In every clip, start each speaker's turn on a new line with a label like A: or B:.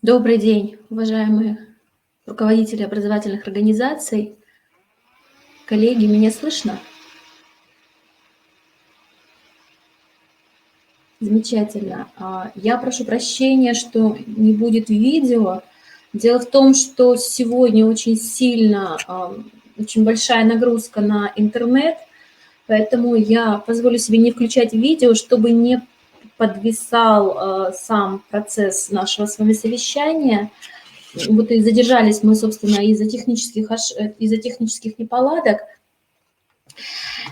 A: Добрый день, уважаемые руководители образовательных организаций, коллеги, меня слышно? Замечательно. Я прошу прощения, что не будет видео. Дело в том, что сегодня очень сильно, очень большая нагрузка на интернет, поэтому я позволю себе не включать видео, чтобы не подвисал сам процесс нашего с вами совещания. Вот и задержались мы, собственно, из-за технических неполадок.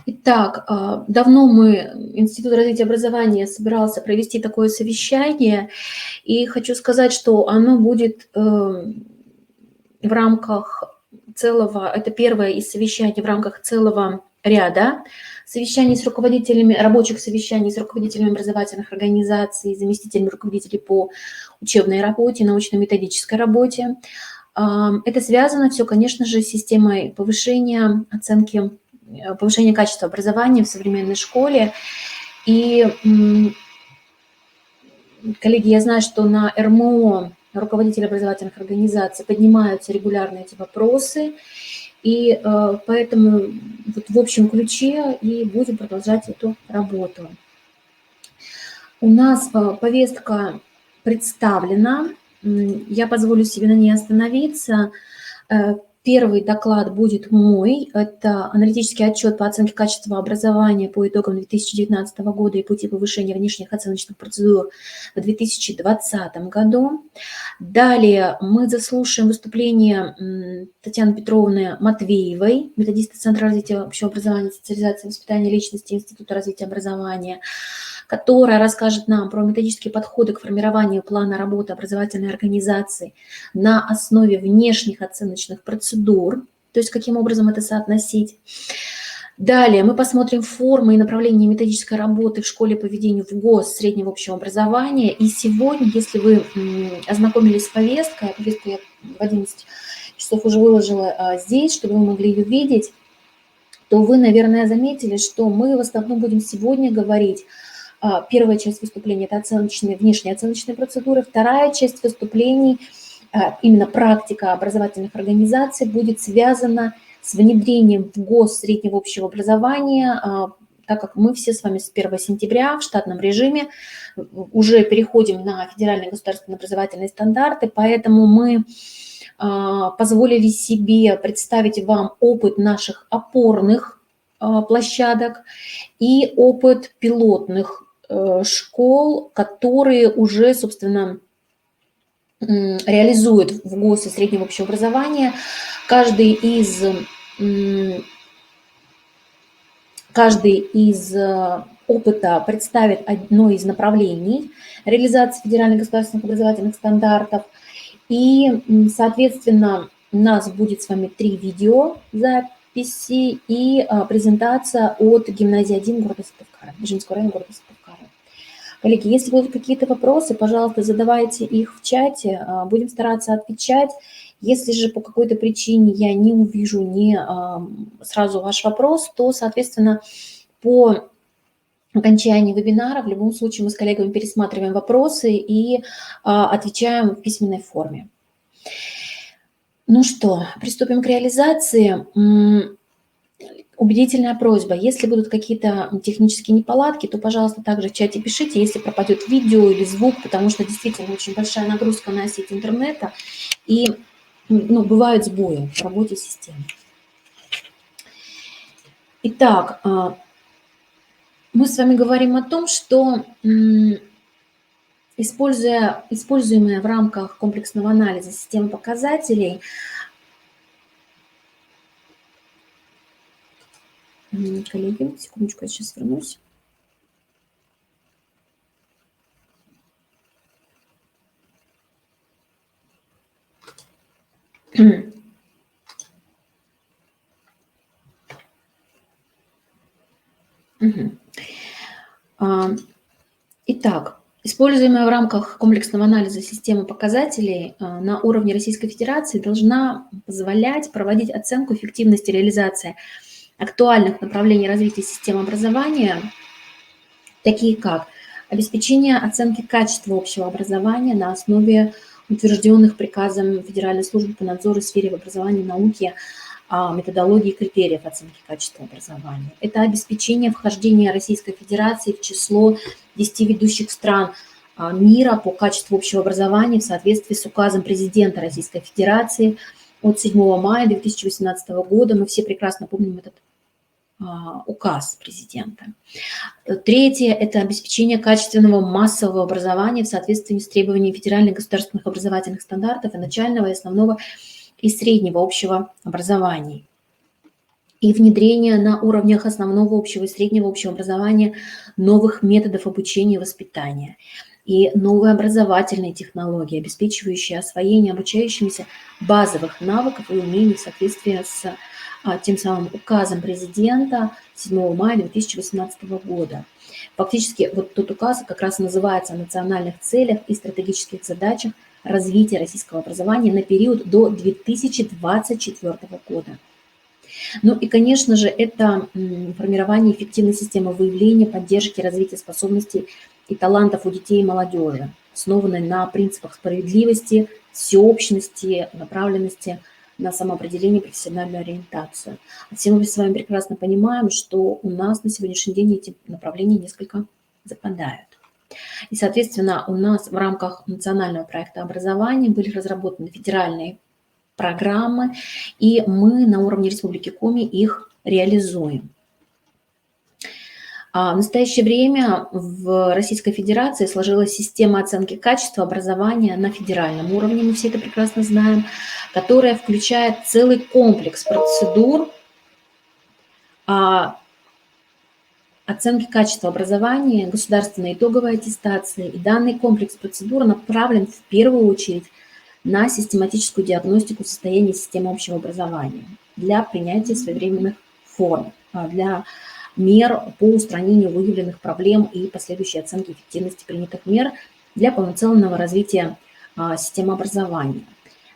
A: Итак, давно Институт развития образования собирался провести такое совещание, и хочу сказать, что оно будет в рамках это первое из совещаний в рамках целого ряда рабочих совещаний с руководителями образовательных организаций, заместителями руководителей по учебной работе, научно-методической работе. Это связано все, конечно же, с системой повышения качества образования в современной школе. И, коллеги, я знаю, что на РМО руководители образовательных организаций поднимаются регулярно эти вопросы, и поэтому вот в общем ключе и будем продолжать эту работу. У нас повестка представлена, я позволю себе на ней остановиться. Первый доклад будет мой. Это аналитический отчет по оценке качества образования по итогам 2019 года и пути повышения внешних оценочных процедур в 2020 году. Далее мы заслушаем выступление Татьяны Петровны Матвеевой, методиста Центра развития общего образования, социализации и воспитания личности Института развития образования, которая расскажет нам про методические подходы к формированию плана работы образовательной организации на основе внешних оценочных процедур, то есть каким образом это соотносить. Далее мы посмотрим формы и направления методической работы в школе по ведению в ГОС среднего общего образования. И сегодня, если вы ознакомились с повесткой, повестку я в 11 часов уже выложила здесь, чтобы вы могли ее видеть, то вы, наверное, заметили, что мы в основном будем сегодня говорить. Первая часть выступления – это внешние оценочные процедуры. Вторая часть выступлений, именно практика образовательных организаций, будет связана с внедрением в ГОС среднего общего образования, так как мы все с вами с 1 сентября в штатном режиме уже переходим на федеральные государственные образовательные стандарты, поэтому мы позволили себе представить вам опыт наших опорных площадок и опыт пилотных школ, которые уже, собственно, реализуют в ГОСе среднего общего образования. Каждый из опыта представит одно из направлений реализации федеральных государственных образовательных стандартов. И, соответственно, у нас будет с вами 3 видеозаписи и презентация от гимназии 1 города Сыктывкара, Нижинского района города Сыктывкара. Коллеги, если будут какие-то вопросы, пожалуйста, задавайте их в чате, будем стараться отвечать. Если же по какой-то причине я не увижу сразу ваш вопрос, то, соответственно, по окончании вебинара в любом случае мы с коллегами пересматриваем вопросы и отвечаем в письменной форме. Ну что, приступим к реализации. Убедительная просьба, если будут какие-то технические неполадки, то, пожалуйста, также в чате пишите, если пропадет видео или звук, потому что действительно очень большая нагрузка на сеть интернета и бывают сбои в работе системы. Итак, мы с вами говорим о том, что используемая в рамках комплексного анализа системы показателей, коллеги, секундочку, я сейчас вернусь. Итак, используемая в рамках комплексного анализа системы показателей на уровне Российской Федерации должна позволять проводить оценку эффективности реализации актуальных направлений развития системы образования, такие как обеспечение оценки качества общего образования на основе утвержденных приказом Федеральной службы по надзору в сфере образования и науки методологии и критериев оценки качества образования. Это обеспечение вхождения Российской Федерации в число 10 ведущих стран мира по качеству общего образования в соответствии с указом президента Российской Федерации от 7 мая 2018 года. Мы все прекрасно помним этот указ президента. Третье – это обеспечение качественного массового образования в соответствии с требованиями федеральных государственных образовательных стандартов и начального, и основного, и среднего общего образования. И внедрение на уровнях основного общего и среднего общего образования новых методов обучения и воспитания. И новые образовательные технологии, обеспечивающие освоение обучающимися базовых навыков и умений в соответствии с тем самым указом президента 7 мая 2018 года. Фактически вот тот указ как раз называется о национальных целях и стратегических задачах развития российского образования на период до 2024 года. Ну и, конечно же, это формирование эффективной системы выявления, поддержки, развития способностей и талантов у детей и молодежи, основанной на принципах справедливости, всеобщности, направленности на самоопределение и профессиональную ориентацию. Все мы с вами прекрасно понимаем, что у нас на сегодняшний день эти направления несколько западают. И, соответственно, у нас в рамках национального проекта образования были разработаны федеральные программы, и мы на уровне Республики Коми их реализуем. В настоящее время в Российской Федерации сложилась система оценки качества образования на федеральном уровне, мы все это прекрасно знаем, которая включает целый комплекс процедур оценки качества образования, государственной итоговой аттестации. И данный комплекс процедур направлен в первую очередь на систематическую диагностику состояния системы общего образования для принятия своевременных форм, для мер по устранению выявленных проблем и последующей оценки эффективности принятых мер для полноценного развития системы образования.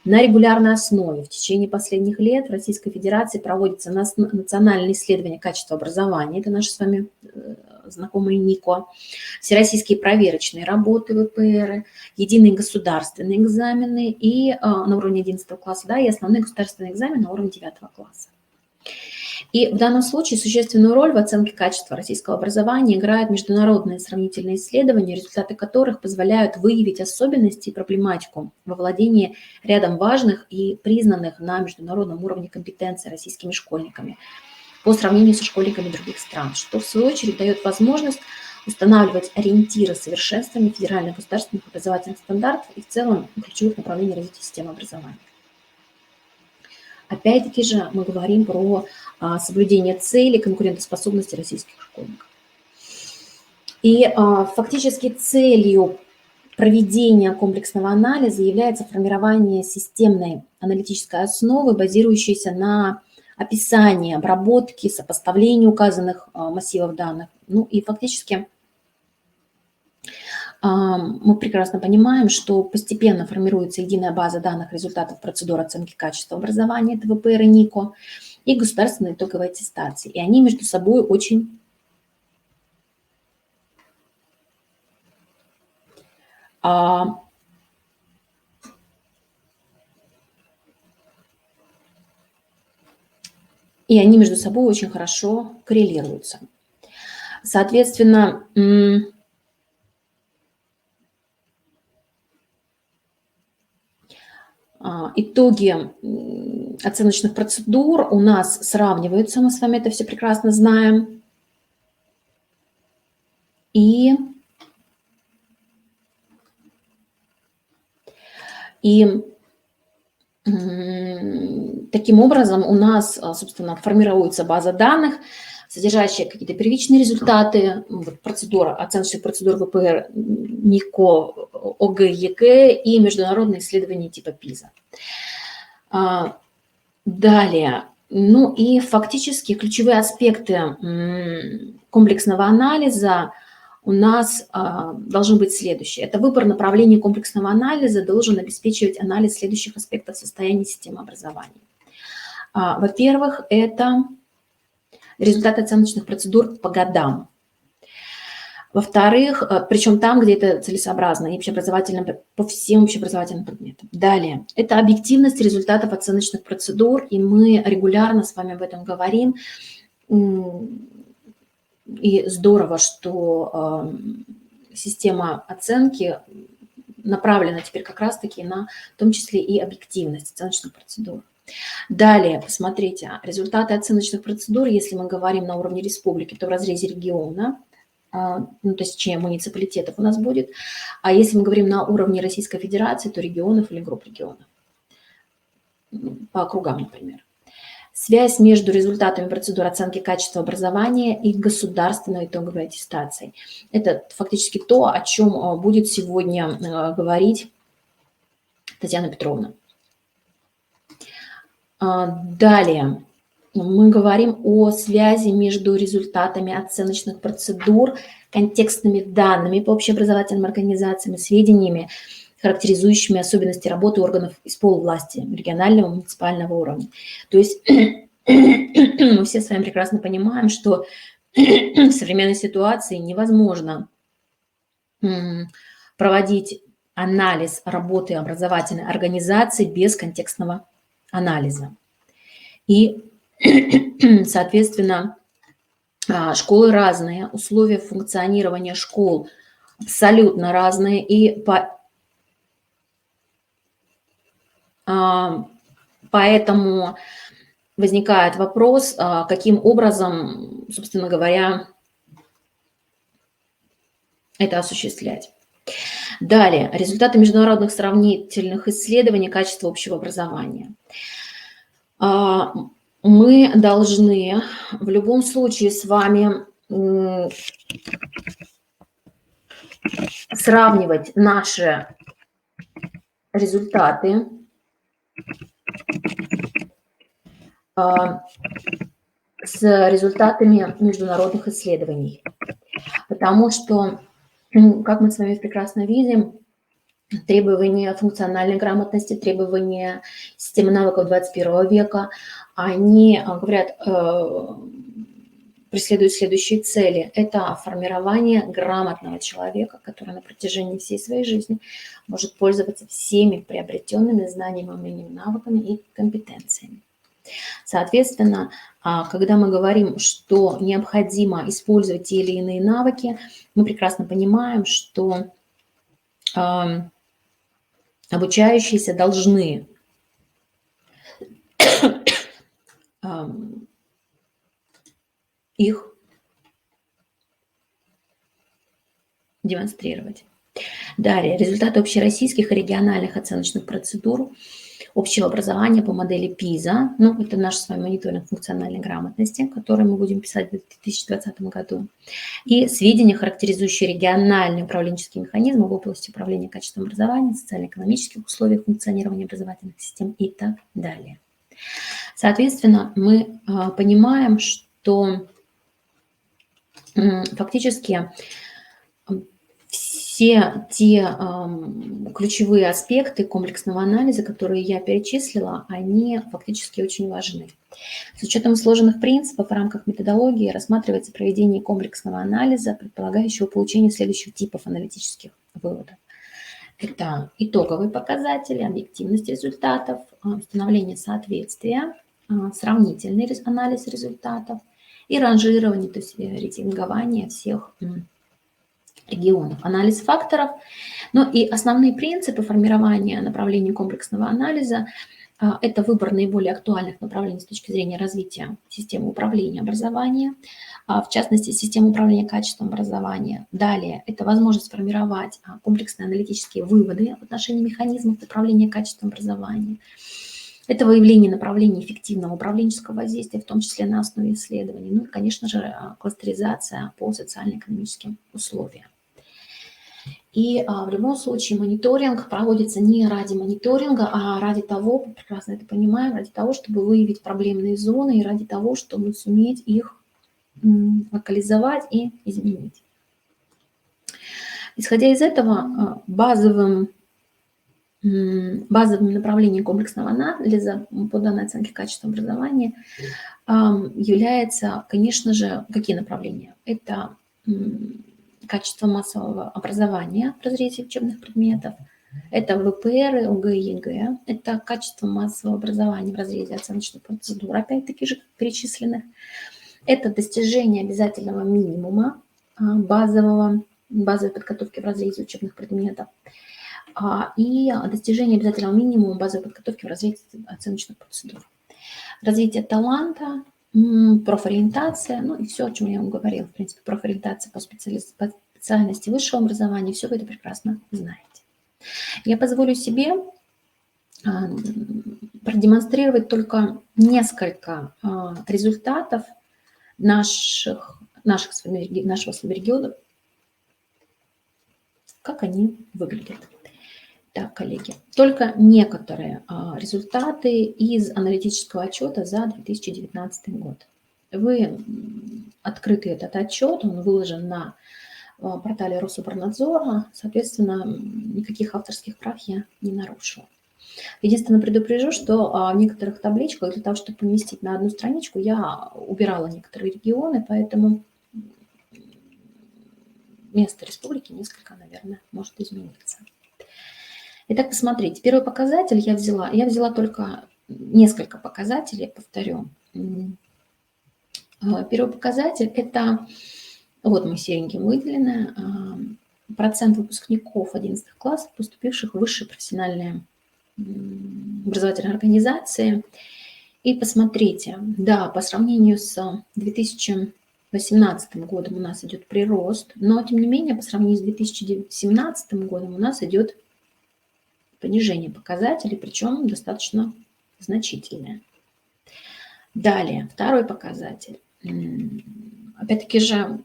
A: На регулярной основе в течение последних лет в Российской Федерации проводится национальное исследование качества образования, это наши с вами знакомые НИКО, всероссийские проверочные работы ВПР, единые государственные экзамены и на уровне 11 класса, да, и основной государственный экзамен на уровне 9 класса. И в данном случае существенную роль в оценке качества российского образования играют международные сравнительные исследования, результаты которых позволяют выявить особенности и проблематику во владении рядом важных и признанных на международном уровне компетенций российскими школьниками по сравнению со школьниками других стран, что в свою очередь дает возможность устанавливать ориентиры совершенствования федеральных государственных образовательных стандартов и в целом ключевых направлений развития системы образования. Опять-таки же мы говорим про соблюдение целей конкурентоспособности российских школьников. И фактически целью проведения комплексного анализа является формирование системной аналитической основы, базирующейся на описании, обработке, сопоставлении указанных массивов данных. Ну и фактически мы прекрасно понимаем, что постепенно формируется единая база данных результатов процедур оценки качества образования, это ВПР и НИКО, и государственной итоговой аттестации. И они между собой очень хорошо коррелируются. Соответственно, итоги оценочных процедур у нас сравниваются, мы с вами это все прекрасно знаем. И таким образом у нас, собственно, формируется база данных, содержащая какие-то первичные результаты, процедура, оценочных процедур ВПР, НИКО, ОГЭ, ЕГЭ и международные исследования типа ПИЗа. Далее, ну и фактически ключевые аспекты комплексного анализа у нас должны быть следующие. Это выбор направления комплексного анализа должен обеспечивать анализ следующих аспектов состояния системы образования. Во-первых, это результаты оценочных процедур по годам. Во-вторых, причем там, где это целесообразно, и общеобразовательным, по всем общеобразовательным предметам. Далее, это объективность результатов оценочных процедур, и мы регулярно с вами об этом говорим. И здорово, что система оценки направлена теперь как раз-таки на, в том числе, и объективность оценочных процедур. Далее, посмотрите, результаты оценочных процедур, если мы говорим на уровне республики, то в разрезе региона, ну, то есть чем муниципалитетов у нас будет, а если мы говорим на уровне Российской Федерации, то регионов или групп регионов, по округам, например. Связь между результатами процедур оценки качества образования и государственной итоговой аттестацией. Это фактически то, о чем будет сегодня говорить Татьяна Петровна. Далее мы говорим о связи между результатами оценочных процедур, контекстными данными по общеобразовательным организациям и сведениями, характеризующими особенности работы органов исполвласти регионального и муниципального уровня. То есть мы все с вами прекрасно понимаем, что в современной ситуации невозможно проводить анализ работы образовательной организации без контекстного анализа. И, соответственно, школы разные, условия функционирования школ абсолютно разные, и поэтому возникает вопрос, каким образом, собственно говоря, это осуществлять. Далее, результаты международных сравнительных исследований качества общего образования. Мы должны в любом случае с вами сравнивать наши результаты с результатами международных исследований. Потому что, как мы с вами прекрасно видим, требования функциональной грамотности, требования системы навыков 21 века, они говорят, преследуют следующие цели. Это формирование грамотного человека, который на протяжении всей своей жизни может пользоваться всеми приобретенными знаниями, умениями, навыками и компетенциями. Соответственно, когда мы говорим, что необходимо использовать те или иные навыки, мы прекрасно понимаем, что обучающиеся должны их демонстрировать. Далее, результаты общероссийских и региональных оценочных процедур общего образования по модели ПИЗа. Ну, это наш с вами мониторинг функциональной грамотности, который мы будем писать в 2020 году. И сведения, характеризующие региональные управленческие механизмы в области управления качеством образования, социально-экономических условиях функционирования образовательных систем и так далее. Соответственно, мы понимаем, что фактически все те ключевые аспекты комплексного анализа, которые я перечислила, они фактически очень важны. С учетом сложных принципов в рамках методологии рассматривается проведение комплексного анализа, предполагающего получение следующих типов аналитических выводов. Это итоговые показатели, объективность результатов, установление соответствия, сравнительный анализ результатов и ранжирование, то есть рейтингование всех регионов, анализ факторов. Ну и основные принципы формирования направлений комплексного анализа – это выбор наиболее актуальных направлений с точки зрения развития системы управления образования, в частности, системы управления качеством образования. Далее – это возможность сформировать комплексные аналитические выводы в отношении механизмов управления качеством образования. Это выявление направлений эффективного управленческого воздействия, в том числе на основе исследований. Ну и, конечно же, кластеризация по социально-экономическим условиям. И в любом случае мониторинг проводится не ради мониторинга, а ради того, мы прекрасно это понимаем, ради того, чтобы выявить проблемные зоны и ради того, чтобы суметь их локализовать и изменить. Исходя из этого, базовым направлением комплексного анализа по данной оценке качества образования является, конечно же, какие направления? Это качество массового образования в разрезе учебных предметов. Это ВПР, ОГЭ и ЕГЭ. Это качество массового образования в разрезе оценочных процедур, опять-таки же перечисленных. Это достижение обязательного минимума базовой подготовки в разрезе учебных предметов и достижение обязательного минимума базовой подготовки в разрезе оценочных процедур. Развитие таланта, профориентация, ну и все, о чем я вам говорила, в принципе, профориентация по специальности высшего образования, все вы это прекрасно знаете. Я позволю себе продемонстрировать только несколько результатов нашего с вами региона, как они выглядят. Так, коллеги, только некоторые результаты из аналитического отчета за 2019 год. Вы открыты этот отчет, он выложен на портале Рособорнадзора, соответственно, никаких авторских прав я не нарушила. Единственное, предупрежу, что в некоторых табличках для того, чтобы поместить на одну страничку, я убирала некоторые регионы, поэтому место республики несколько, наверное, может измениться. Итак, посмотрите, первый показатель я взяла только несколько показателей, повторю. Первый показатель – это, вот мы сереньким выделены, процент выпускников 11 классов, поступивших в высшие профессиональные образовательные организации. И посмотрите, да, по сравнению с 2018 годом у нас идет прирост, но тем не менее по сравнению с 2017 годом у нас идет понижение показателей, причем достаточно значительное. Далее, второй показатель. Опять-таки же,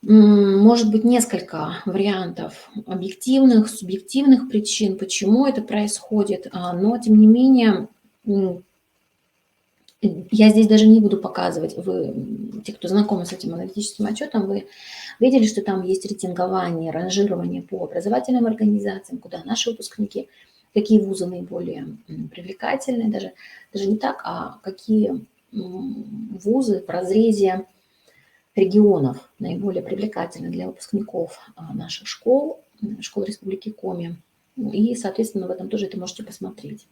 A: может быть несколько вариантов объективных, субъективных причин, почему это происходит, но тем не менее я здесь даже не буду показывать. Вы, те, кто знакомы с этим аналитическим отчетом, вы видели, что там есть рейтингование, ранжирование по образовательным организациям, куда наши выпускники, какие вузы наиболее привлекательные, даже не так, а какие вузы в разрезе регионов наиболее привлекательны для выпускников наших школ Республики Коми. И, соответственно, в этом тоже это можете посмотреть.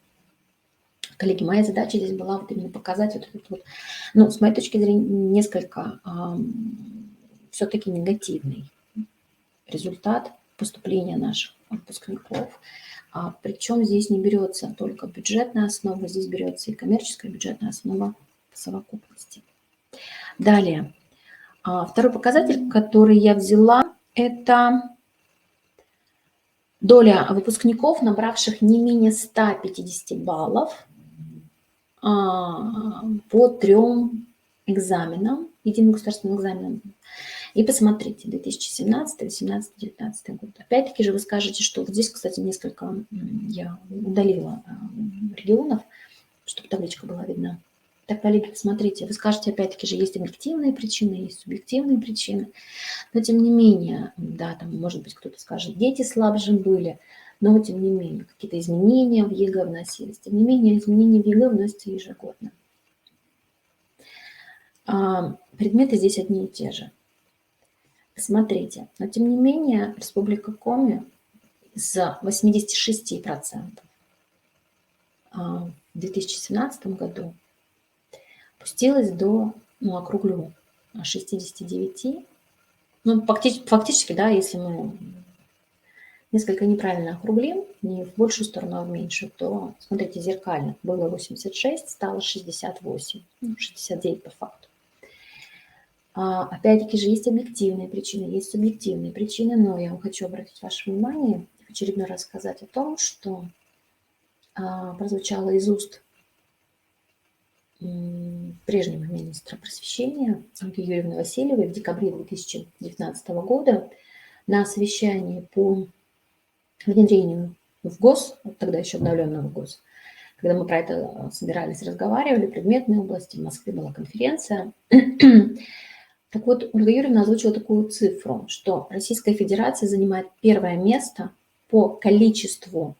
A: Коллеги, моя задача здесь была вот именно показать вот этот вот, ну, с моей точки зрения, несколько все-таки негативный результат поступления наших выпускников. Причем здесь не берется только бюджетная основа, здесь берется и коммерческая бюджетная основа по совокупности. Далее. Второй показатель, который я взяла, это доля выпускников, набравших не менее 150 баллов по 3 экзаменам, единым государственным экзаменам. И посмотрите, 2017, 2018, 2019 год. Опять-таки же вы скажете, что вот здесь, кстати, несколько я удалила регионов, чтобы табличка была видна. Так, коллеги, посмотрите, вы скажете, опять-таки же, есть объективные причины, есть субъективные причины, но тем не менее, да, там, может быть, кто-то скажет, дети слабже были, но тем не менее, какие-то изменения в ЕГЭ вносились, тем не менее, изменения в ЕГЭ вносятся ежегодно. Предметы здесь одни и те же. Смотрите, но тем не менее, Республика Коми с 86% в 2017 году опустилась до, ну, округлю, 69. Ну, фактически, да, если мы несколько неправильно округлим, не в большую сторону, а в меньшую, то, смотрите, зеркально было 86, стало 68, 69 по факту. Опять-таки же есть объективные причины, есть субъективные причины, но я вам хочу обратить ваше внимание, в очередной раз сказать о том, что прозвучало из уст прежнего министра просвещения Ольги Юрьевны Васильевой в декабре 2019 года на совещании по внедрению в ГОС, тогда еще обновленного ГОС, когда мы про это собирались, разговаривали, предметные области, в Москве была конференция. Так вот, Ольга Юрьевна озвучила такую цифру, что Российская Федерация занимает первое место по количеству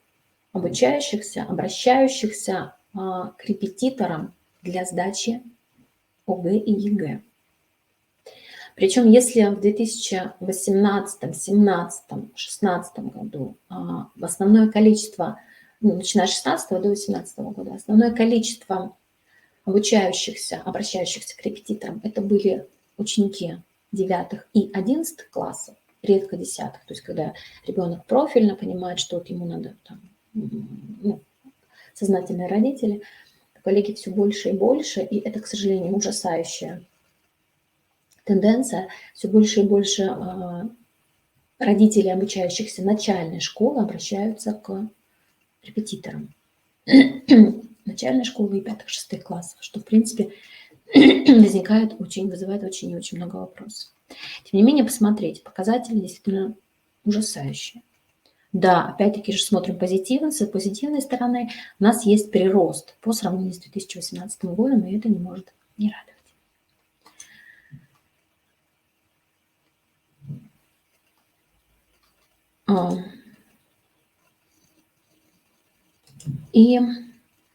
A: обучающихся, обращающихся к репетиторам для сдачи ОГЭ и ЕГЭ. Причем если в 2018, 2017, 2016 году основное количество, начиная с 2016 до 2018 года, основное количество обучающихся, обращающихся к репетиторам, это были ученики 9 и 11 классов, редко 10. То есть когда ребенок профильно понимает, что вот ему надо, там, сознательные родители, коллеги все больше и больше, и это, к сожалению, ужасающая тенденция. Все больше и больше родителей, обучающихся начальной школы, обращаются к репетиторам начальной школы и 5-6 классов, что, в принципе, вызывает очень и очень много вопросов. Тем не менее, посмотрите, показатели действительно ужасающие. Да, опять-таки же смотрим позитивно, с позитивной стороны у нас есть прирост по сравнению с 2018 годом, и это не может не радовать. И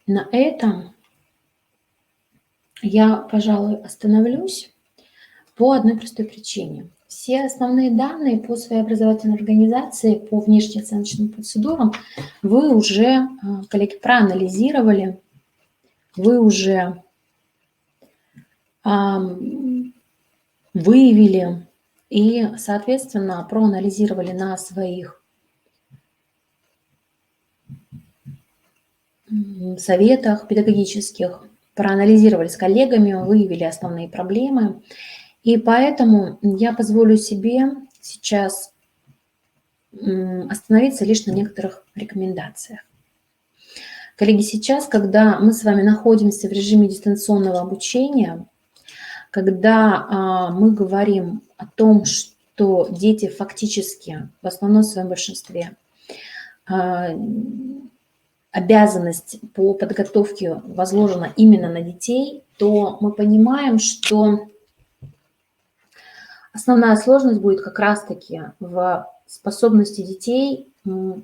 A: на этом я, пожалуй, остановлюсь по одной простой причине. Все основные данные по своей образовательной организации, по внешнеоценочным процедурам вы уже, коллеги, проанализировали, вы уже выявили и, соответственно, проанализировали на своих советах педагогических, проанализировали с коллегами, выявили основные проблемы. И поэтому я позволю себе сейчас остановиться лишь на некоторых рекомендациях. Коллеги, сейчас, когда мы с вами находимся в режиме дистанционного обучения, когда мы говорим о том, что дети фактически, в основном своем большинстве, обязанность по подготовке возложена именно на детей, то мы понимаем, что основная сложность будет как раз-таки в способности детей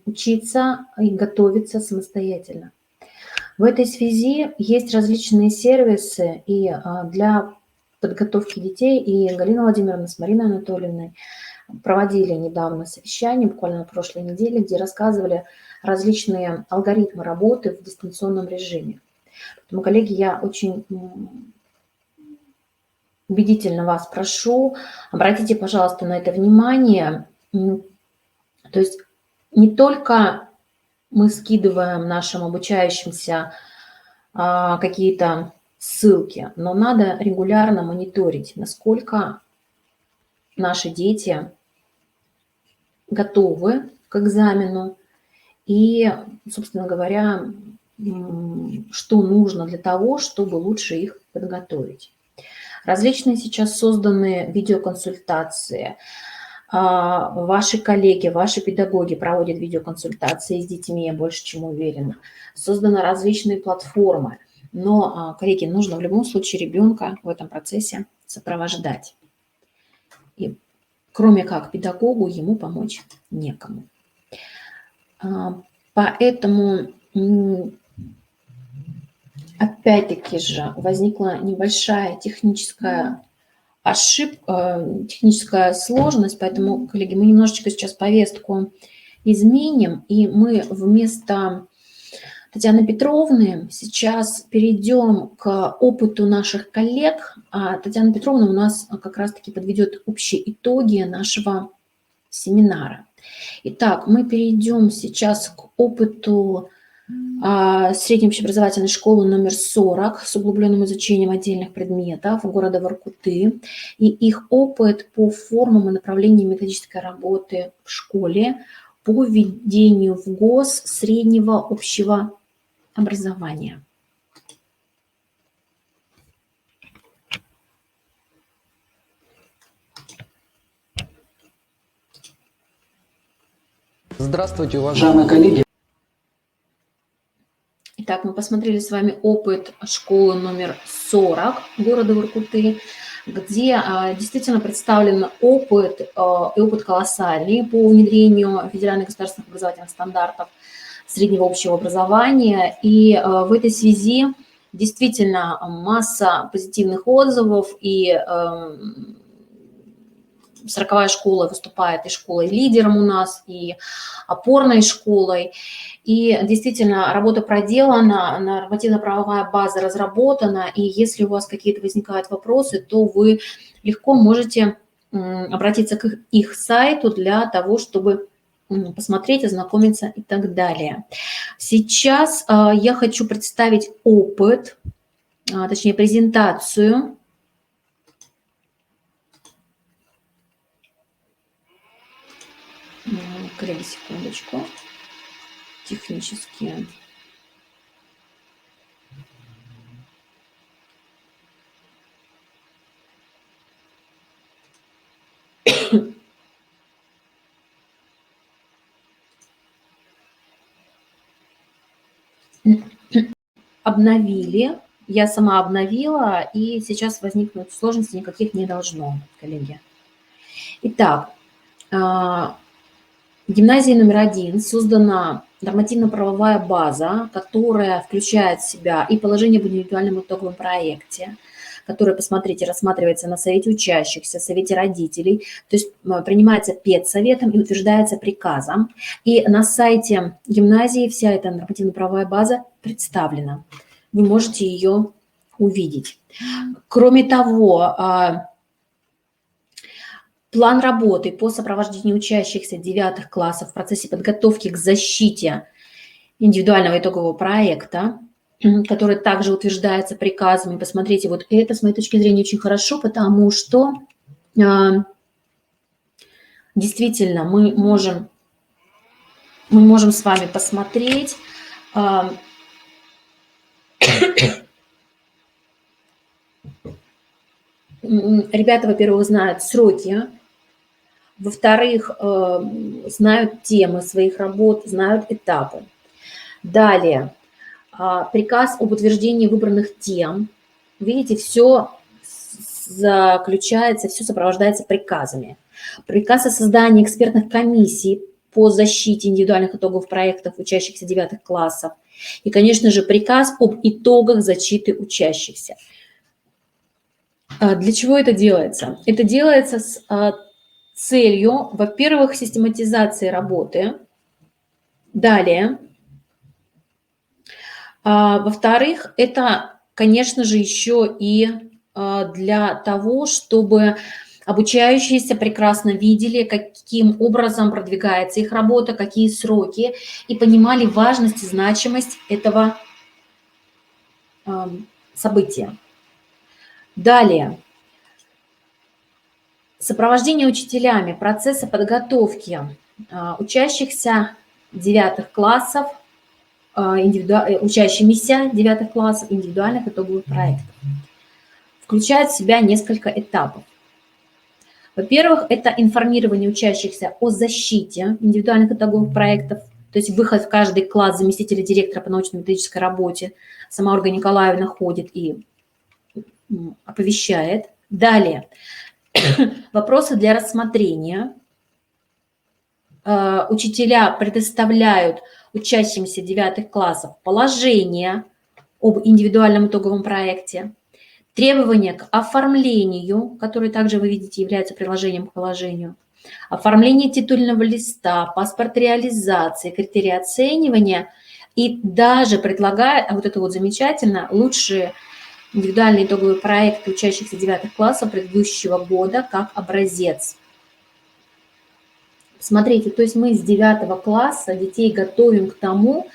A: учиться и готовиться самостоятельно. В этой связи есть различные сервисы и для подготовки детей, и Галина Владимировна с Мариной Анатольевной проводили недавно совещание, буквально на прошлой неделе, где рассказывали различные алгоритмы работы в дистанционном режиме. Поэтому, коллеги, я очень убедительно вас прошу, обратите, пожалуйста, на это внимание. То есть не только мы скидываем нашим обучающимся какие-то ссылки, но надо регулярно мониторить, насколько наши дети готовы к экзамену и, собственно говоря, что нужно для того, чтобы лучше их подготовить. Различные сейчас созданы видеоконсультации. Ваши коллеги, ваши педагоги проводят видеоконсультации с детьми, я больше чем уверена. Созданы различные платформы. Но, коллеги, нужно в любом случае ребенка в этом процессе сопровождать. И кроме как педагогу ему помочь некому. Поэтому, опять-таки же, возникла небольшая техническая ошибка, техническая сложность, поэтому, коллеги, мы немножечко сейчас повестку изменим, и мы вместо Татьяны Петровны сейчас перейдем к опыту наших коллег. Татьяна Петровна у нас как раз-таки подведет общие итоги нашего семинара. Итак, мы перейдем сейчас к опыту средней общеобразовательной школы номер 40 с углубленным изучением отдельных предметов города Воркуты и их опыт по формам и направлениям методической работы в школе по введению в ГОС среднего общего образования.
B: Здравствуйте, уважаемые коллеги.
A: Итак, мы посмотрели с вами опыт школы номер 40 города Воркуты, где действительно представлен опыт, и опыт колоссальный по внедрению федеральных государственных образовательных стандартов среднего общего образования. И в этой связи действительно масса позитивных отзывов и 40-я школа выступает и школой-лидером у нас, и опорной школой. И действительно, работа проделана, нормативно-правовая база разработана, и если у вас какие-то возникают вопросы, то вы легко можете обратиться к их сайту для того, чтобы посмотреть, ознакомиться и так далее. Сейчас я хочу представить опыт, точнее презентацию. Коллеги, секундочку. Технические. Обновили. Я сама обновила, и сейчас возникнуть сложности никаких не должно, коллеги. Итак, гимназии номер 1 создана нормативно-правовая база, которая включает в себя и положение об индивидуальном итоговом проекте, которое, посмотрите, рассматривается на совете учащихся, совете родителей, то есть принимается педсоветом и утверждается приказом. И на сайте гимназии вся эта нормативно-правовая база представлена. Вы можете ее увидеть. Кроме того, план работы по сопровождению учащихся 9 классов в процессе подготовки к защите индивидуального итогового проекта, который также утверждается приказами. Посмотрите, вот это, с моей точки зрения, очень хорошо, потому что действительно мы можем с вами посмотреть. Ребята, во-первых, знают сроки, во-вторых, знают темы своих работ, знают этапы. Далее, приказ об утверждении выбранных тем. Видите, все заключается, все сопровождается приказами. Приказ о создании экспертных комиссий по защите индивидуальных итогов проектов учащихся 9 классов. И, конечно же, приказ об итогах защиты учащихся. Для чего это делается? Это делается с целью, во-первых, систематизации работы. Далее, во-вторых, это, конечно же, еще и для того, чтобы обучающиеся прекрасно видели, каким образом продвигается их работа, какие сроки, и понимали важность и значимость этого события. Далее. Сопровождение учителями процесса подготовки учащихся 9 классов, учащимися 9 классов индивидуальных итоговых проектов. Включает в себя несколько этапов. Во-первых, это информирование учащихся о защите индивидуальных итоговых проектов, то есть выход в каждый класс заместителя директора по научно-методической работе. Сама Ольга Николаевна ходит и оповещает. Далее. Вопросы для рассмотрения. Учителя предоставляют учащимся 9 классов положение об индивидуальном итоговом проекте, требования к оформлению, которые также вы видите являются приложением к положению, оформление титульного листа, паспорт реализации, критерии оценивания и даже предлагает, а вот это вот замечательно, лучшие индивидуальные итоговые проекты учащихся 9 классов предыдущего года как образец. Смотрите, то есть мы с 9 класса детей готовим к тому,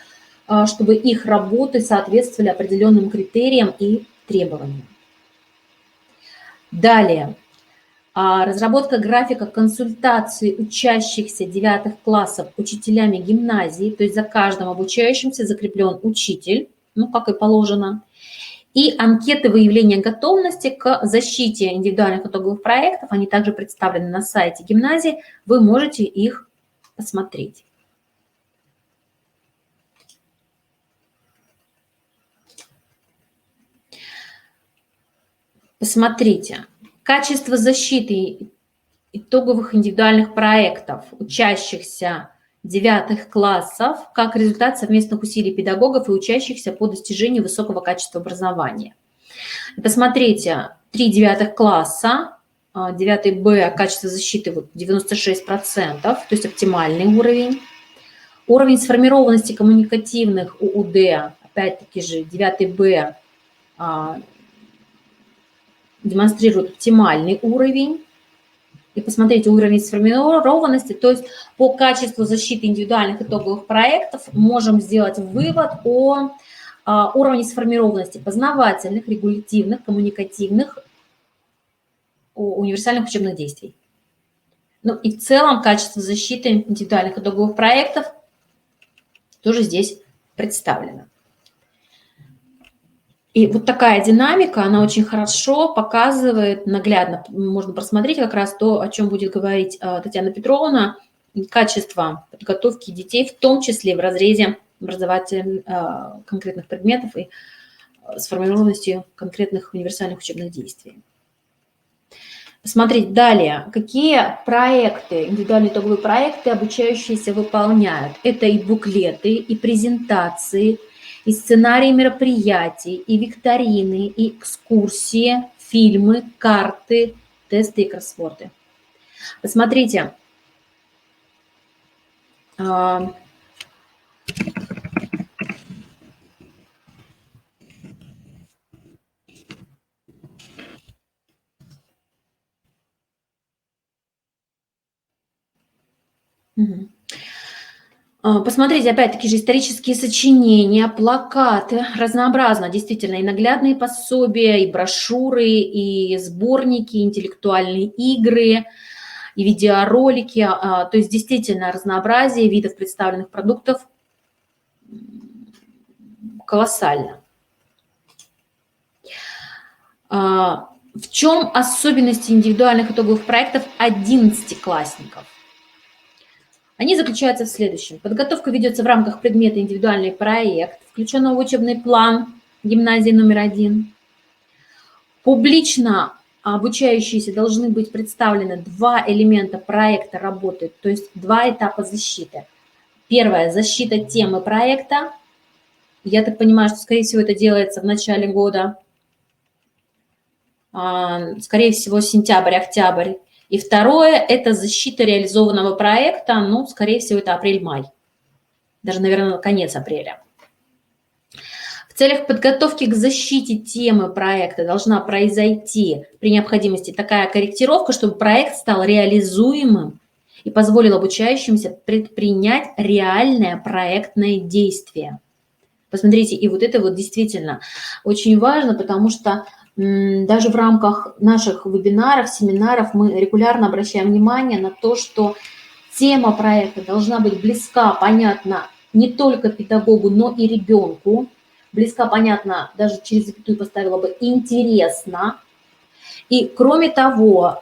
A: чтобы их работы соответствовали определенным критериям и требованиям. Далее. Разработка графика консультации учащихся 9 классов учителями гимназии, то есть за каждым обучающимся закреплен учитель, ну, как и положено. И анкеты выявления готовности к защите индивидуальных итоговых проектов, они также представлены на сайте гимназии, вы можете их посмотреть. Посмотрите, качество защиты итоговых индивидуальных проектов учащихся 9 классов как результат совместных усилий педагогов и учащихся по достижению высокого качества образования. Посмотрите, 3 9 класса, 9 Б, качество защиты вот 96%, то есть оптимальный уровень. Уровень сформированности коммуникативных УУД, опять-таки же 9 Б, демонстрирует оптимальный уровень. И посмотрите уровень сформированности, то есть по качеству защиты индивидуальных итоговых проектов можем сделать вывод о уровне сформированности познавательных, регулятивных, коммуникативных, универсальных учебных действий. Ну и в целом качество защиты индивидуальных итоговых проектов тоже здесь представлено. И вот такая динамика, она очень хорошо показывает, наглядно можно просмотреть как раз то, о чем будет говорить Татьяна Петровна, качество подготовки детей, в том числе в разрезе образовательных конкретных предметов и сформированностью конкретных универсальных учебных действий. Посмотрите далее, какие проекты, индивидуальные итоговые проекты обучающиеся выполняют. Это и буклеты, и презентации, и сценарии мероприятий, и викторины, и экскурсии, фильмы, карты, тесты и кроссворды. Посмотрите. Посмотрите, опять-таки же, исторические сочинения, плакаты, разнообразно, действительно, и наглядные пособия, и брошюры, и сборники, и интеллектуальные игры, и видеоролики. То есть действительно разнообразие видов представленных продуктов колоссально. В чем особенности индивидуальных итоговых проектов 11-классников? Они заключаются в следующем. Подготовка ведется в рамках предмета «Индивидуальный проект», включенного в учебный план гимназии номер 1. Публично обучающиеся должны быть представлены 2 элемента проекта работы, то есть 2 этапа защиты. Первое – защита темы проекта. Я так понимаю, что, скорее всего, это делается в начале года. Скорее всего, сентябрь-октябрь. И второе – это защита реализованного проекта, ну, скорее всего, это апрель-май, даже, наверное, конец апреля. В целях подготовки к защите темы проекта должна произойти при необходимости такая корректировка, чтобы проект стал реализуемым и позволил обучающимся предпринять реальное проектное действие. Посмотрите, и вот это вот действительно очень важно, потому что даже в рамках наших вебинаров, семинаров мы регулярно обращаем внимание на то, что тема проекта должна быть близка, понятна не только педагогу, но и ребенку. Близка, понятна, даже через запятую поставила бы, интересно. И кроме того,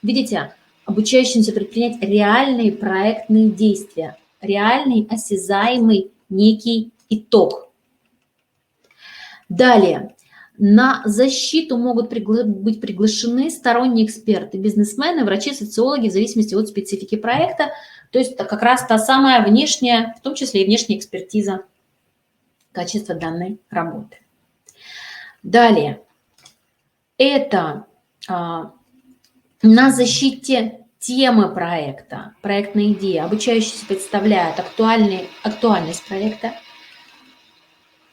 A: видите, обучающимся предпринять реальные проектные действия, реальный осязаемый некий итог. Далее. На защиту могут быть приглашены сторонние эксперты, бизнесмены, врачи, социологи, в зависимости от специфики проекта. То есть это как раз та самая внешняя, в том числе и внешняя экспертиза качества данной работы. Далее. Это на защите темы проекта, проектной идеи. Обучающиеся представляют актуальность проекта,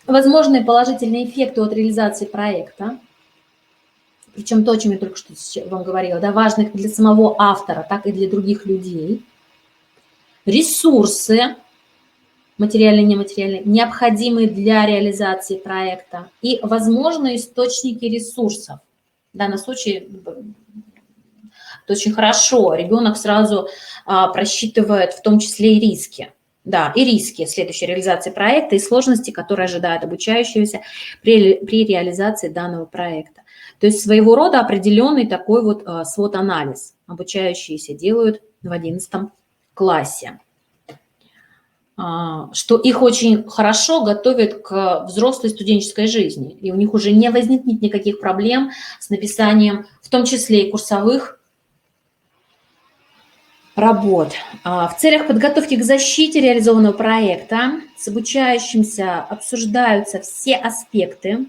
A: возможные положительные эффекты от реализации проекта, причем то, о чем я только что вам говорила, да, важно как для самого автора, так и для других людей. Ресурсы, материальные и нематериальные, необходимые для реализации проекта, и возможные источники ресурсов. В данном случае это очень хорошо. Ребенок сразу просчитывает в том числе и риски. Да, и риски следующей реализации проекта, и сложности, которые ожидают обучающегося при реализации данного проекта. То есть своего рода определенный такой вот свод-анализ обучающиеся делают в 11 классе. Что их очень хорошо готовят к взрослой студенческой жизни. И у них уже не возникнет никаких проблем с написанием, в том числе и курсовых работ. В целях подготовки к защите реализованного проекта с обучающимся обсуждаются все аспекты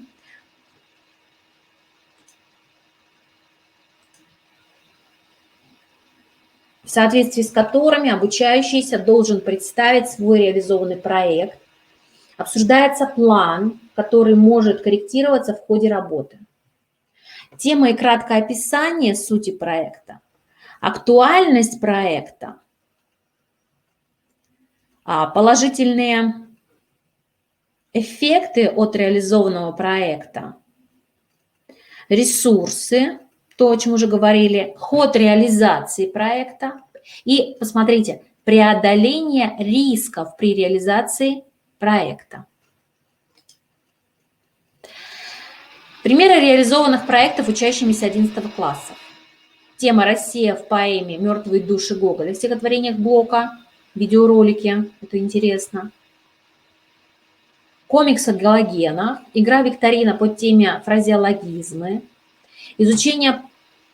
A: в соответствии с которыми обучающийся должен представить свой реализованный проект. Обсуждается план, который может корректироваться в ходе работы. Тема и краткое описание сути проекта, актуальность проекта, положительные эффекты от реализованного проекта, ресурсы, то, о чем уже говорили, ход реализации проекта и, посмотрите, преодоление рисков при реализации проекта. Примеры реализованных проектов учащимися 11 класса. Тема «Россия» в поэме «Мертвые души» Гоголя, в стихотворениях Блока, видеоролики, это интересно. Комикс от Галогена, игра-викторина по теме «Фразеологизмы», изучение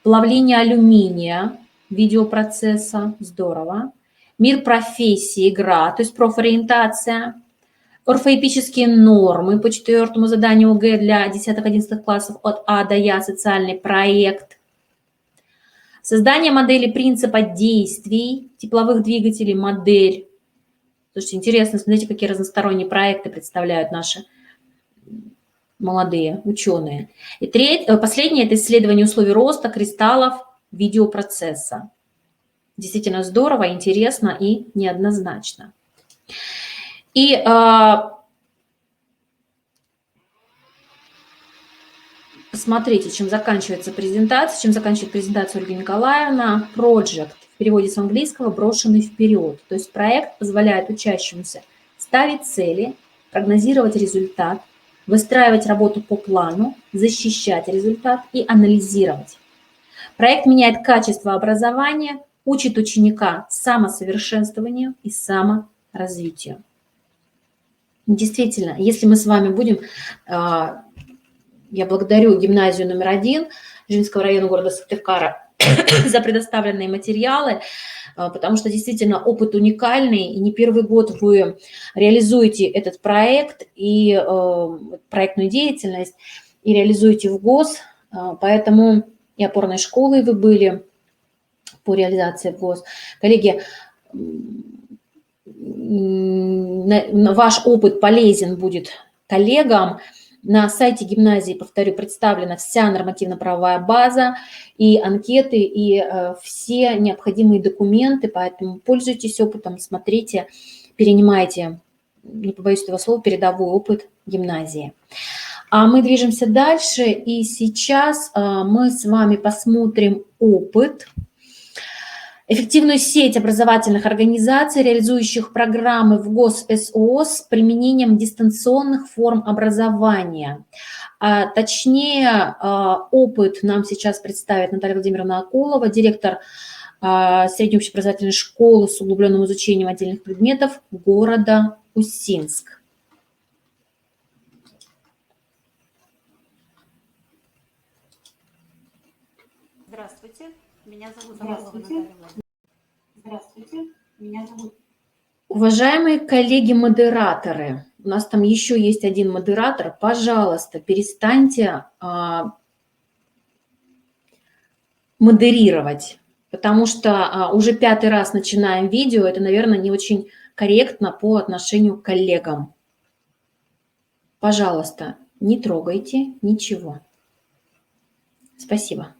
A: плавления алюминия, видеопроцесса, здорово. Мир профессии, игра, то есть профориентация. Орфоэпические нормы по 4-му заданию ОГЭ для 10-11 классов от А до Я, социальный проект. Создание модели принципа действий, тепловых двигателей, модель. Слушайте, интересно, смотрите, какие разносторонние проекты представляют наши молодые ученые. И последнее – это исследование условий роста кристаллов видеопроцесса. Действительно здорово, интересно и неоднозначно. И посмотрите, чем заканчивается презентация. Чем заканчивает презентацию Ольга Николаевна. Project, в переводе с английского, брошенный вперед. То есть проект позволяет учащимся ставить цели, прогнозировать результат, выстраивать работу по плану, защищать результат и анализировать. Проект меняет качество образования, учит ученика самосовершенствованию и саморазвитию. Действительно, если мы с вами будем, я благодарю гимназию номер 1 Ижевского района города Сыктывкара за предоставленные материалы, потому что действительно опыт уникальный, и не первый год вы реализуете этот проект и проектную деятельность, и реализуете в ГОС, поэтому и опорной школой вы были по реализации в ГОС. Коллеги, ваш опыт полезен будет коллегам. На сайте гимназии, повторю, представлена вся нормативно-правовая база, и анкеты, и все необходимые документы, поэтому пользуйтесь опытом, смотрите, перенимайте, не побоюсь этого слова, передовой опыт гимназии. А мы движемся дальше, и сейчас мы с вами посмотрим опыт. Эффективную сеть образовательных организаций, реализующих программы в ГОС-СОС с применением дистанционных форм образования. Точнее, опыт нам сейчас представит Наталья Владимировна Акулова, директор средней общеобразовательной школы с углубленным изучением отдельных предметов города Усинск.
C: Здравствуйте, меня зовут Акулова Наталья Владимировна. Здравствуйте, меня зовут...
A: Уважаемые коллеги-модераторы, у нас там еще есть один модератор, пожалуйста, перестаньте модерировать, потому что уже 5-й раз начинаем видео, это, наверное, не очень корректно по отношению к коллегам. Пожалуйста, не трогайте ничего. Спасибо.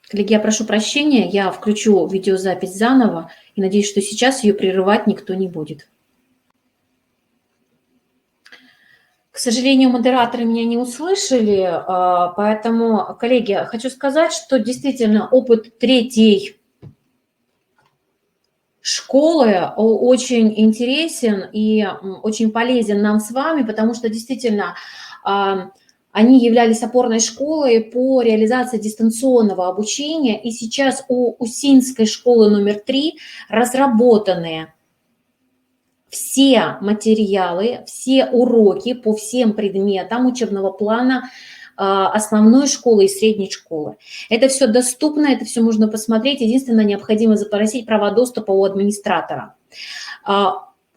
A: Коллеги, я прошу прощения, я включу видеозапись заново и надеюсь, что сейчас ее прерывать никто не будет. К сожалению, модераторы меня не услышали, поэтому, коллеги, хочу сказать, что действительно опыт 3-й школы очень интересен и очень полезен нам с вами, потому что действительно они являлись опорной школой по реализации дистанционного обучения, и сейчас у Усинской школы номер 3 разработаны все материалы, все уроки по всем предметам учебного плана основной школы и средней школы. Это все доступно, это все можно посмотреть. Единственное, необходимо запросить права доступа у администратора.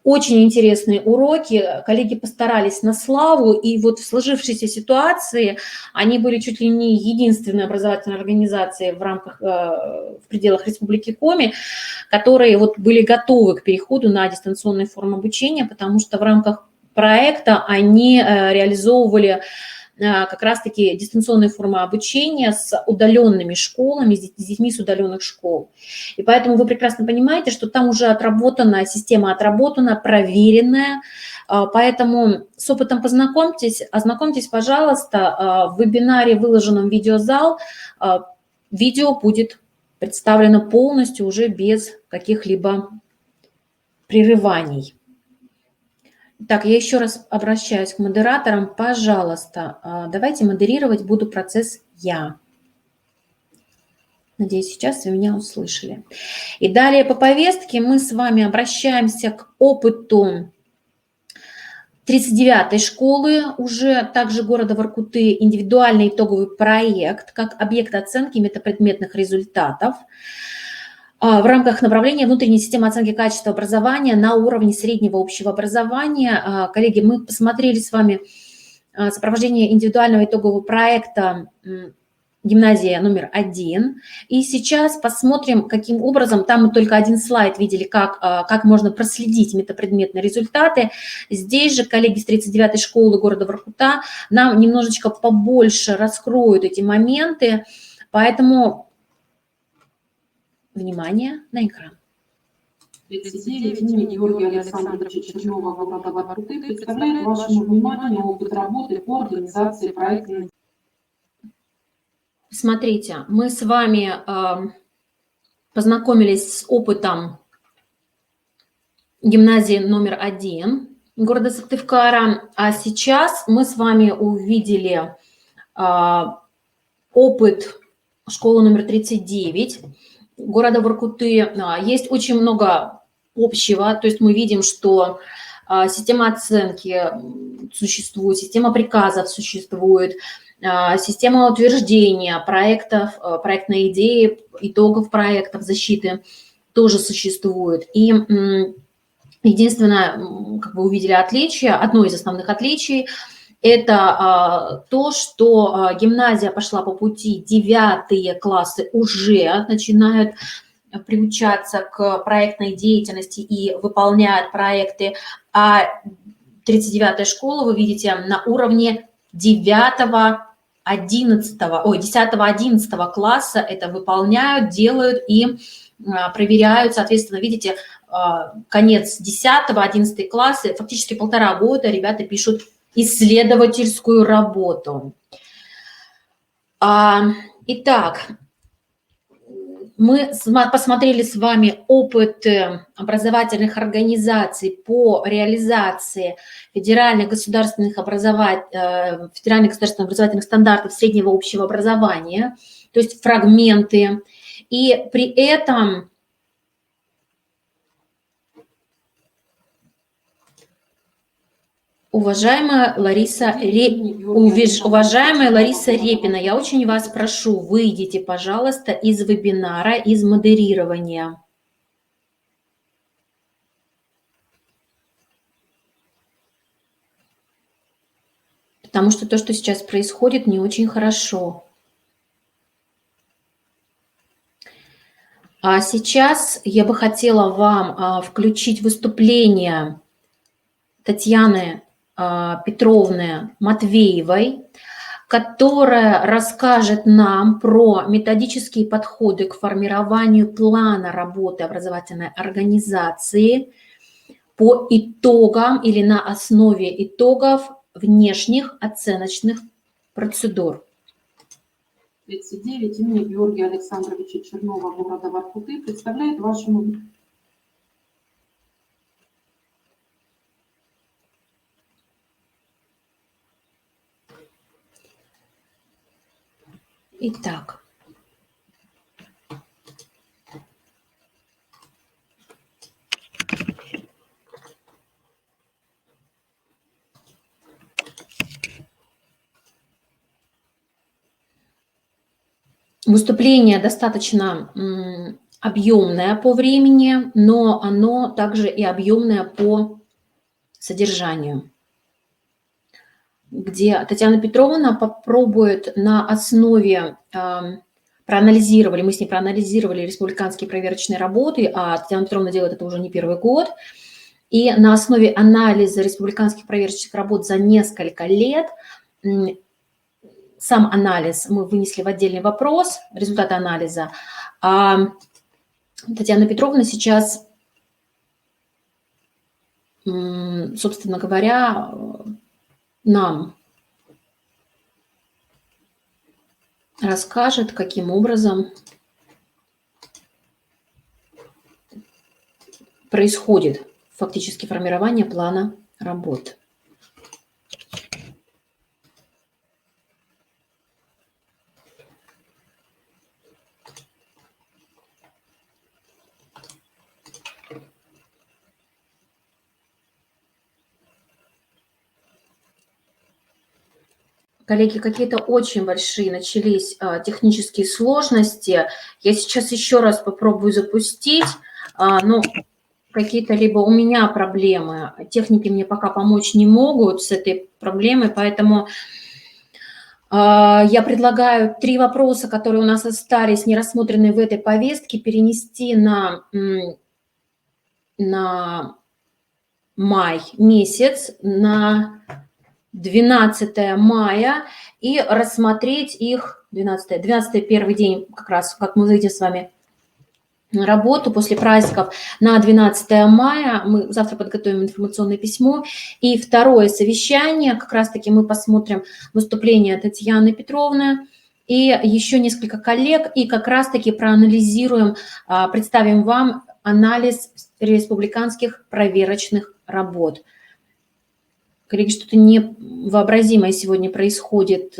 A: Очень интересные уроки, коллеги постарались на славу, и вот в сложившейся ситуации они были чуть ли не единственной образовательной организацией в пределах Республики Коми, которые вот были готовы к переходу на дистанционные формы обучения, потому что в рамках проекта они реализовывали как раз-таки дистанционные формы обучения с удаленными школами, с детьми с удаленных школ. И поэтому вы прекрасно понимаете, что там уже отработана, система отработана, проверенная. Поэтому с опытом познакомьтесь, ознакомьтесь, пожалуйста, в вебинаре, выложенном в видеозал, видео будет представлено полностью уже без каких-либо прерываний. Так, я еще раз обращаюсь к модераторам. Пожалуйста, давайте модерировать буду процесс я. Надеюсь, сейчас вы меня услышали. И далее по повестке мы с вами обращаемся к опыту 39-й школы, уже также города Воркуты, индивидуальный итоговый проект как объект оценки метапредметных результатов в рамках направления внутренней системы оценки качества образования на уровне среднего общего образования. Коллеги, мы посмотрели с вами сопровождение индивидуального итогового проекта гимназия номер 1. И сейчас посмотрим, каким образом, там мы только один слайд видели, как можно проследить метапредметные результаты. Здесь же коллеги с 39-й школы города Воркута нам немножечко побольше раскроют эти моменты, поэтому внимание на экран.
D: 39 имени Георгия Александровича Чернова города Воркуты представляет вашему вниманию опыт работы по организации проекта.
A: Смотрите, мы с вами познакомились с опытом гимназии номер 1 города Сыктывкара, а сейчас мы с вами увидели опыт школы номер 39 города Воркуты. Есть очень много общего, то есть мы видим, что система оценки существует, система приказов существует, система утверждения проектов, проектной идеи, итогов проектов, защиты тоже существует. И единственное, как вы увидели, отличие, одно из основных отличий, это то, что гимназия пошла по пути, 9 классы уже начинают приучаться к проектной деятельности и выполняют проекты, а 39-я школа, вы видите, на уровне 10-11 класса это выполняют, делают и проверяют. Соответственно, видите, конец 10-11 классы, фактически 1,5 года ребята пишут исследовательскую работу. Итак, мы посмотрели с вами опыт образовательных организаций по реализации федеральных государственных образовательных стандартов среднего общего образования, то есть фрагменты. И при этом уважаемая Лариса Репина, я очень вас прошу, выйдите, пожалуйста, из вебинара, из модерирования. Потому что то, что сейчас происходит, не очень хорошо. А сейчас я бы хотела вам включить выступление Татьяны Петровны Матвеевой, которая расскажет нам про методические подходы к формированию плана работы образовательной организации по итогам или на основе итогов внешних оценочных процедур.
D: 39 имени Георгия Александровича Чернова города Воркуты представляет вашему...
A: Итак, выступление достаточно объемное по времени, но оно также и объемное по содержанию, где Татьяна Петровна попробует на основе, мы с ней проанализировали республиканские проверочные работы, а Татьяна Петровна делает это уже не первый год, и на основе анализа республиканских проверочных работ за несколько лет, сам анализ мы вынесли в отдельный вопрос, результаты анализа, а Татьяна Петровна сейчас, собственно говоря, нам расскажет, каким образом происходит фактически формирование плана работ. Коллеги, какие-то очень большие начались технические сложности. Я сейчас еще раз попробую запустить. Ну, какие-то либо у меня проблемы, техники мне пока помочь не могут с этой проблемой, поэтому я предлагаю 3 вопроса, которые у нас остались, не рассмотренные в этой повестке, перенести на май месяц, на 12 мая, и рассмотреть их, 12 первый день, как раз, как мы выйдем с вами на работу после праздников, на 12 мая, мы завтра подготовим информационное письмо, и второе совещание, как раз-таки мы посмотрим выступление Татьяны Петровны, и еще несколько коллег, и как раз-таки проанализируем, представим вам анализ республиканских проверочных работ. Коллеги, что-то невообразимое сегодня происходит